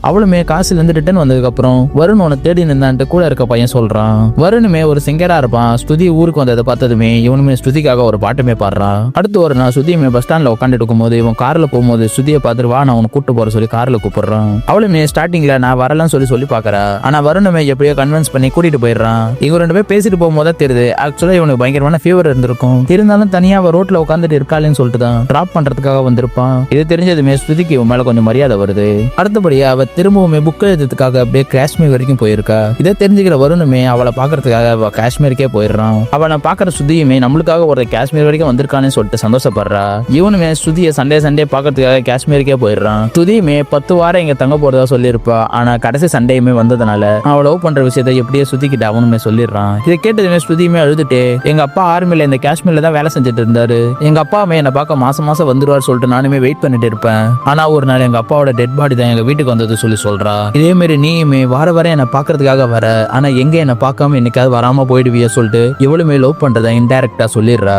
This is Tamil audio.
அவளுமே காசுல இருந்து ரிட்டர்ன் வந்ததுக்கு அப்புறம் வருண் உன தேடி நின்றான்ட்டு கூட இருக்க பையன் சொல்றான். வருணுமே ஒரு சிங்கரா இருப்பான். ஸ்ருதி ஊருக்கு வந்ததை பார்த்ததுமே இவனுமே ஸ்ருதிக்காக ஒரு பாட்டுமே பாடுறான். அடுத்து ஒரு நாள் ஸ்ருதியுமே பஸ் ஸ்டாண்ட்ல உட்காந்துட்டு இருக்கும்போது இவன் கார்ல போகும்போது ஸ்ருதியை பார்த்துட்டு வா நான் உன்னை கூட்டு போற சொல்லி கார்ல கூப்பிடுறான். அவளுமே ஸ்டார்டிங்ல நான் வரலாம் சொல்லி பாக்குறா. ஆனா வருணுமே எப்படியோ கன்வின்ஸ் பண்ணி கூட்டிட்டு போயிடுறான். இவங்க ரெண்டு பேரும் பேசிட்டு போகும்போது தெரியுது ஆக்சுவலா இவனுக்கு பயங்கரமான ஃபீவர் இருந்திருக்கும். இருந்தாலும் தனியா அவ ரோட்ல உட்காந்துட்டு இருக்காளேன்னு சொல்லிட்டு தான் டிராப் பண்றதுக்காக வந்திருப்பான். இது தெரிஞ்சதுமே ஸ்ருதிக்கு இவன் மேல கொஞ்சம் மரியாதை வருது. அடுத்தபடியா அவ திரும்பவுமே புக் எழுதுறதுக்காக அப்படியே காஷ்மீர் வரைக்கும் போயிருக்கா. இதை தெரிஞ்சுக்கிற வருணுமே அவளை பாக்குறதுக்காக அவ காஷ்மீருக்கே போயிடுறான். அவனை பாக்குற ஸ்ருதியுமே நம்மளுக்காக ஒரு காஷ்மீர் வரைக்கும் வந்திருக்கான்னு சொல்லிட்டு சந்தோஷப்படுறா. இவனுமே ஸ்ருதியை சண்டே பாக்குறதுக்காக காஷ்மீருக்கே போயிடுறான். ஸ்ருதியுமே 10 வாரம் இங்க தங்க போறதா சொல்லியிருப்பா. ஆனா கடைசி சண்டேயுமே வந்ததுனால அவள் லவ் பண்ற விஷயத்தை எப்படியே ஸ்ருதிக்கிட்ட அவனுமே சொல்லிடுறான். இதை கேட்டதுமே ஸ்ருதியுமே அழுதுட்டு எங்க அப்பா ஆர்மில இந்த காஷ்மீர்ல தான் வேலை செஞ்சுட்டு இருந்தாரு. எங்க அப்பாவுமே என்ன பார்க்க மாசம் வந்துருவார் சொல்லிட்டு நானுமே வெயிட் பண்ணிட்டு இருப்பேன். ஆனா ஒரு நாள் எங்க அப்பாவோட டெட் பாடி தான் எங்க வீட்டுக்கு வந்தது சொல்றா. இதே மாதிரி நீயுமே வார என்ன பாக்குறதுக்காக வர, ஆனா எங்க என்ன பார்க்காம என்னைக்காவது வராம போயிடுவியா சொல்லிட்டு இவளுமே லவ் பண்றத இன்டைரக்டா சொல்லிடுறா.